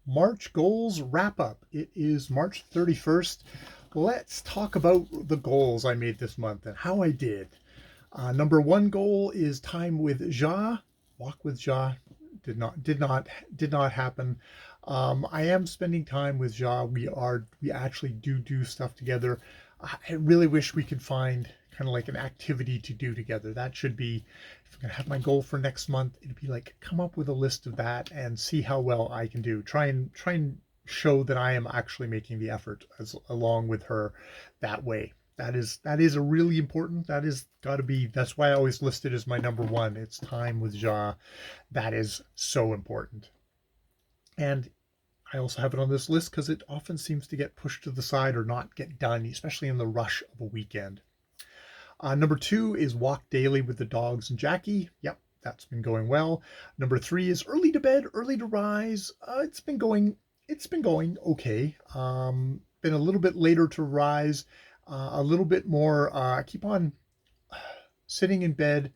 Mrch Gls Wrp-p. It is March 31st. Let's talk about the goals I made this month and how I did. Number one goal is time with Ja. Walk with Ja did not happen. I am spending time with Ja. We actually do stuff together. I really wish we could find kind of like an activity to do together. That should be, if I'm gonna have my goal for next month, it'd be like come up with a list of that and see how well I can do. Try and show that I am actually making the effort along with her that way. That is a really important. That is got to be. That's why I always list it as my number one. It's time with Ja. That is so important. And I also have it on this list because it often seems to get pushed to the side or not get done, especially in the rush of a weekend. Number two is walk daily with the dogs and Jackie. Yep, that's been going well. Number three is early to bed, early to rise. It's been going. It's been going okay. Been a little bit later to rise, a little bit more. I keep on sitting in bed,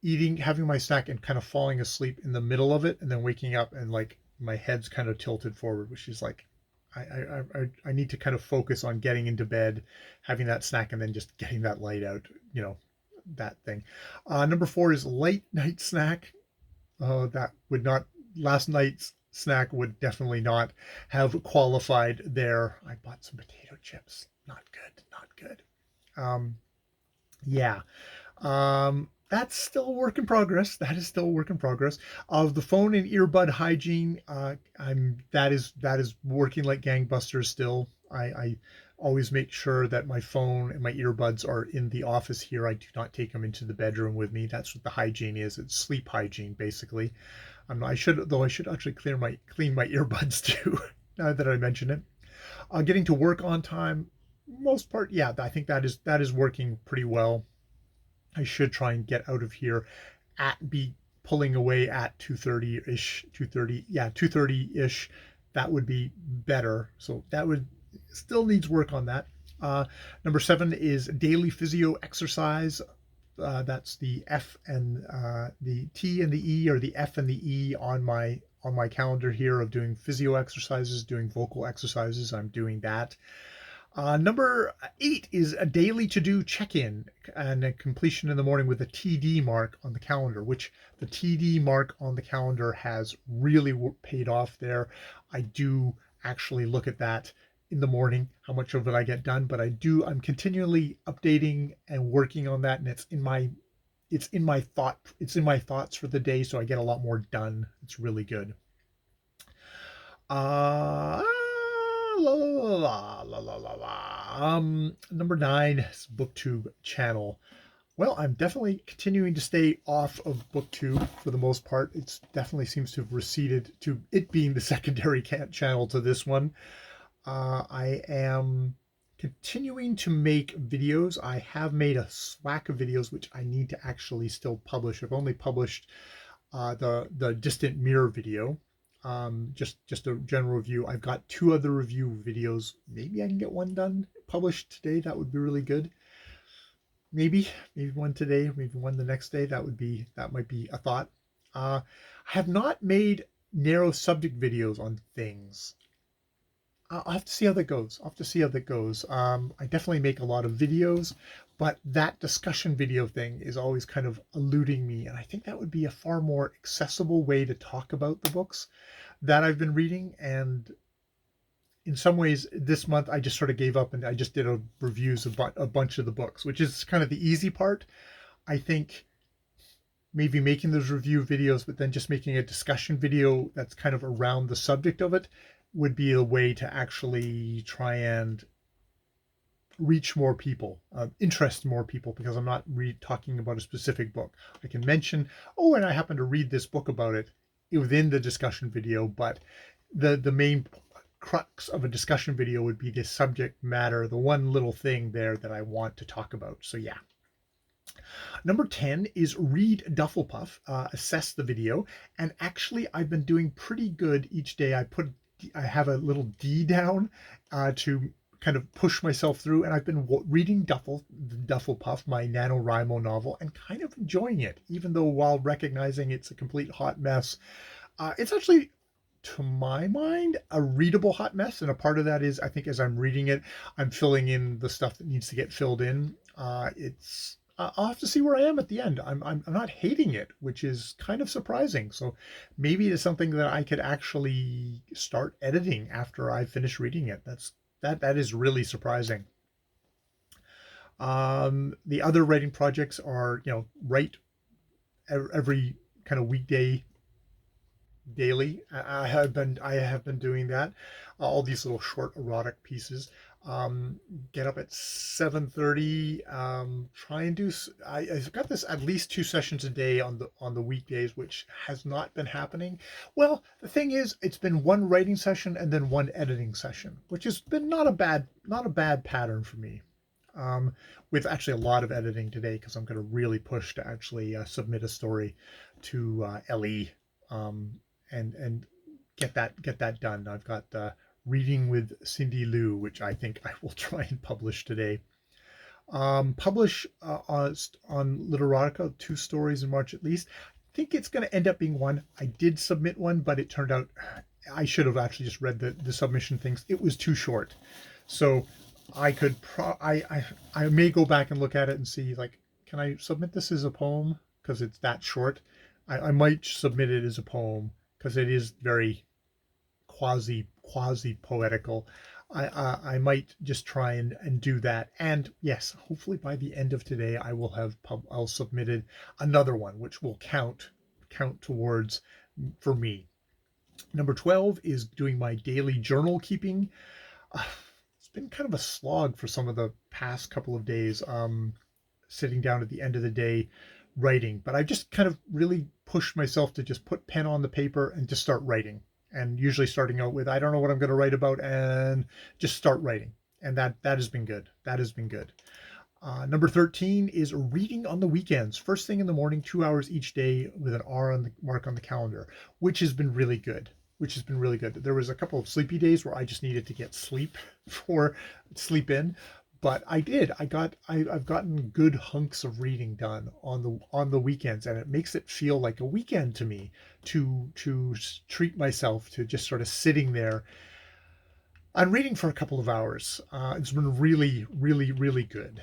eating, having my snack, and kind of falling asleep in the middle of it, and then waking up and like my head's kind of tilted forward, which is like I need to kind of focus on getting into bed, having that snack, and then just getting that light out. That thing. Number four is late night snack. That would not last night's snack would definitely not have qualified there. I bought some potato chips. Not good. Not good. Yeah. That's still a work in progress. That is still a work in progress. Of the phone and earbud hygiene, that is working like gangbusters still. I always make sure that my phone and my earbuds are in the office here. I do not take them into the bedroom with me. That's what the hygiene is. It's sleep hygiene, basically. I should actually clean my earbuds too, now that I mention it. Getting to work on time, most part, yeah, I think that is working pretty well. I should try and get out of here be pulling away at 2:30 ish, 2:30, yeah, 2:30 ish. That would be better. So that would still needs work on that. Number seven is daily physio exercise. That's the F and the T and the E, or the F and the E on my calendar here of doing physio exercises, doing vocal exercises. I'm doing that. Number eight is a daily to-do check-in and a completion in the morning with a TD mark on the calendar, which the TD mark on the calendar has really paid off there. I do actually look at that in the morning, how much of it I get done, but I'm continually updating and working on that, and it's in my thoughts for the day, so I get a lot more done. It's really good. La la la la la la la. Number nine is BookTube channel. Well, I'm definitely continuing to stay off of BookTube for the most part. It's definitely seems to have receded to it being the secondary channel to this one. I am continuing to make videos. I have made a slack of videos which I need to actually still publish. I've only published the distant mirror video. Just a general review. I've got two other review videos. Maybe I can get one done, published today. That would be really good. Maybe one today, maybe one the next day. That might be a thought. I have not made narrow subject videos on things. I'll have to see how that goes. I'll have to see how that goes. I definitely make a lot of videos, but that discussion video thing is always kind of eluding me. And I think that would be a far more accessible way to talk about the books that I've been reading. And in some ways, this month I just sort of gave up and I just did reviews of a bunch of the books, which is kind of the easy part. I think maybe making those review videos, but then just making a discussion video that's kind of around the subject of it would be a way to actually try and reach more people, interest more people, because I'm not talking about a specific book. I can mention, oh, and I happen to read this book about it within the discussion video, but the main crux of a discussion video would be the subject matter, the one little thing there that I want to talk about. So yeah. Number 10 is read Dufflepuff, assess the video. And actually, I've been doing pretty good each day. I have a little D down to kind of push myself through, and I've been reading Dufflepuff, my NaNoWriMo novel, and kind of enjoying it, even though while recognizing it's a complete hot mess. It's actually to my mind, a readable hot mess. And a part of that is, I think, as I'm reading it, I'm filling in the stuff that needs to get filled in. I'll have to see where I am at the end. I'm not hating it, which is kind of surprising. So maybe it's something that I could actually start editing after I finish reading it. That is really surprising. The other writing projects are, write every kind of weekday daily. I have been doing that. All these little short erotic pieces. Get up at 7:30. Try and do. I've got this at least 2 sessions a day on the weekdays, which has not been happening. Well, the thing is, it's been one writing session and then one editing session, which has been not a bad pattern for me. Um, with actually a lot of editing today because I'm going to really push to actually submit a story to LE, um, and get that done. I've got Reading with Cindy Lou, which I think I will try and publish today. Publish on Literotica 2 stories in March at least. I think it's going to end up being one. I did submit one, but it turned out I should have actually just read the submission things. It was too short, so I could I may go back and look at it and see, like, can I submit this as a poem because it's that short. I might submit it as a poem because it is very quasi poetical. I might just try and do that. And yes, hopefully by the end of today, I'll submitted another one, which will count towards for me. Number 12 is doing my daily journal keeping. Uh, it's been kind of a slog for some of the past couple of days. Sitting down at the end of the day writing, but I just kind of really pushed myself to just put pen on the paper and just start writing. And usually starting out with, I don't know what I'm going to write about, and just start writing. And that has been good. That has been good. Number 13 is reading on the weekends. First thing in the morning, 2 hours each day with an R on the mark on the calendar, which has been really good. There was a couple of sleepy days where I just needed to get sleep in, but I've gotten good hunks of reading done on the weekends, and it makes it feel like a weekend to me to treat myself to just sort of sitting there and reading for a couple of hours. It's been really, really, really good.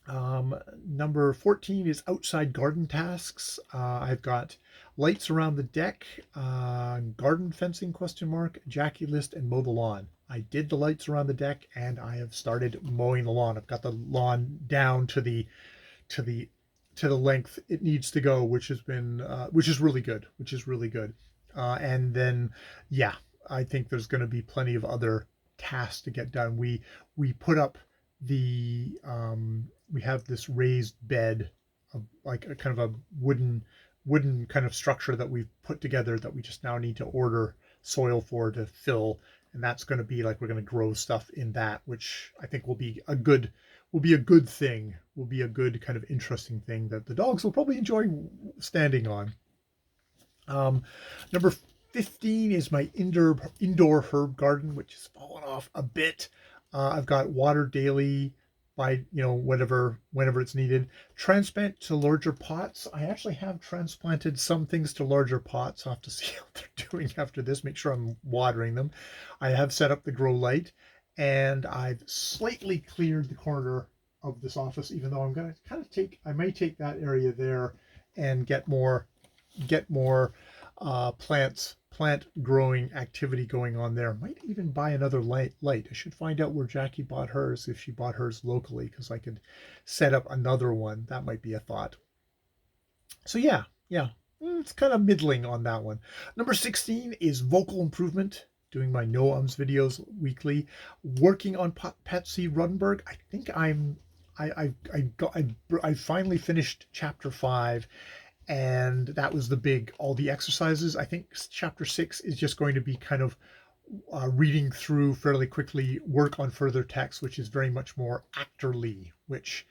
Number 14 is outside garden tasks. I've got lights around the deck, garden fencing question mark, Jackie list, and mow the lawn. I did the lights around the deck and I have started mowing the lawn. I've got the lawn down to the to the to the length it needs to go, which is really good, and then, yeah, I think there's going to be plenty of other tasks to get done. We put up we have this raised bed, like a kind of a wooden kind of structure that we've put together that we just now need to order soil for to fill, and that's going to be like, we're going to grow stuff in that, which I think will be a good thing, will be a good kind of interesting thing that the dogs will probably enjoy standing on. Number 15 is my indoor herb garden, which has fallen off a bit. I've got water daily by, whenever it's needed. Transplant to larger pots. I actually have transplanted some things to larger pots. I'll have to see how they're doing after this. Make sure I'm watering them. I have set up the grow light, and I've slightly cleared the corner of this office, even though I'm going to kind of I may take that area there and get more plant growing activity going on there. Might even buy another light. I should find out where Jackie bought hers, if she bought hers locally, because I could set up another one. That might be a thought. So yeah, it's kind of middling on that one. Number 16 is vocal improvement. Doing my no ums videos weekly. Working on Patsy Ruddenberg. I think I finally finished chapter 5, and that was all the exercises. I think chapter 6 is just going to be kind of reading through fairly quickly, work on further text, which is very much more actorly, which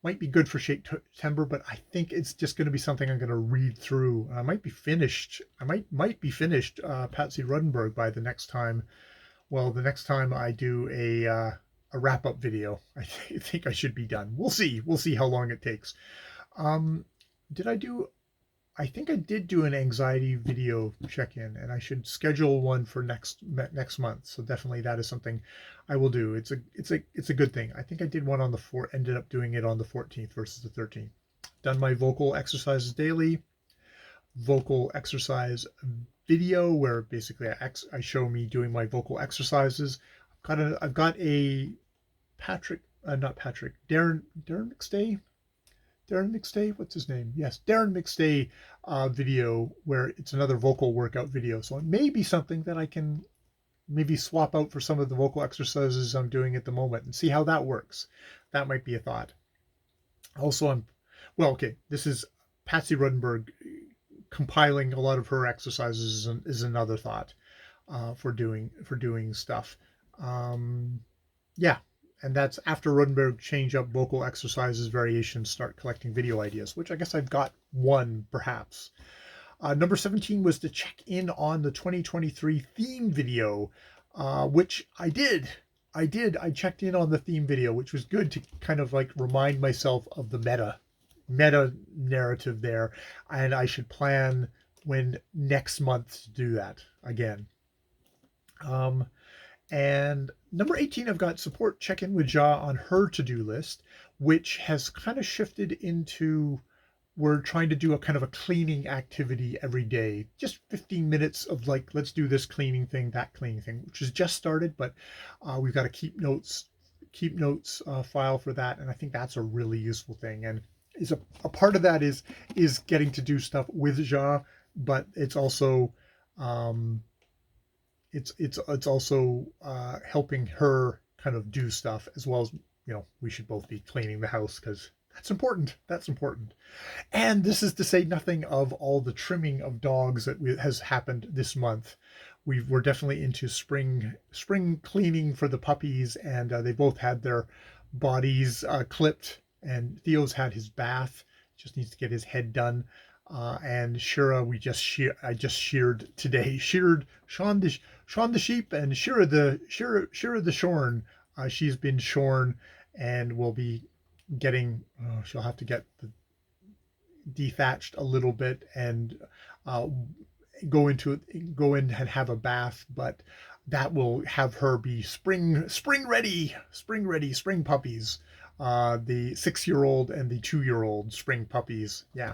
might be good for September, but I think it's just going to be something I'm going to read through. I might be finished. Patsy Ruddenberg by the next time. Well, the next time I do a wrap-up video, I think I should be done. We'll see. We'll see how long it takes. Did I do I think I did do an anxiety video check-in, and I should schedule one for next month. So definitely that is something I will do. It's a good thing. I think I did one on the ended up doing it on the 14th versus the 13th. Done my vocal exercises daily, vocal exercise video where basically I show me doing my vocal exercises. I've got a Patrick, not Patrick, Darren McStay, what's his name? Yes, Darren McStay video where it's another vocal workout video. So it may be something that I can maybe swap out for some of the vocal exercises I'm doing at the moment and see how that works. That might be a thought. Also, okay, this is Patsy Rudenberg compiling a lot of her exercises is another thought for doing stuff. Yeah, and that's after Rudenberg change up vocal exercises variations, start collecting video ideas, which I guess I've got one perhaps. Number 17 was to check in on the 2023 theme video, which I did. I checked in on the theme video, which was good to kind of like remind myself of the meta narrative there, and I should plan when next month to do that again. And number 18, I've got support check-in with Ja on her to-do list, which has kind of shifted into we're trying to do a kind of a cleaning activity every day. Just 15 minutes of like, let's do this cleaning thing, that cleaning thing, which has just started, but we've got to keep notes file for that. And I think that's a really useful thing. And is a part of that is getting to do stuff with Ja, but it's also it's also helping her kind of do stuff as well as, we should both be cleaning the house because that's important. That's important. And this is to say nothing of all the trimming of dogs that has happened this month. We're definitely into spring cleaning for the puppies, and they both had their bodies clipped. And Theo's had his bath, just needs to get his head done. And Shira, I just sheared today. Sheared Sean the sheep and Shira the shorn. She's been shorn and will be getting. She'll have to get dethatched a little bit and go in and have a bath, but that will have her be spring ready, spring puppies. The 6-year-old and the 2-year-old spring puppies. Yeah.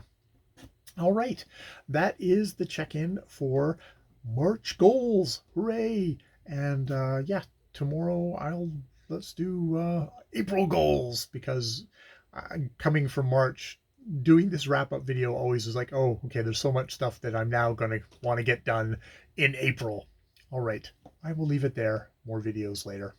All right. That is the check-in for March goals. Hooray. And yeah, tomorrow let's do April goals, because coming from March, doing this wrap-up video always is like, oh, okay, there's so much stuff that I'm now going to want to get done in April. All right. I will leave it there. More videos later.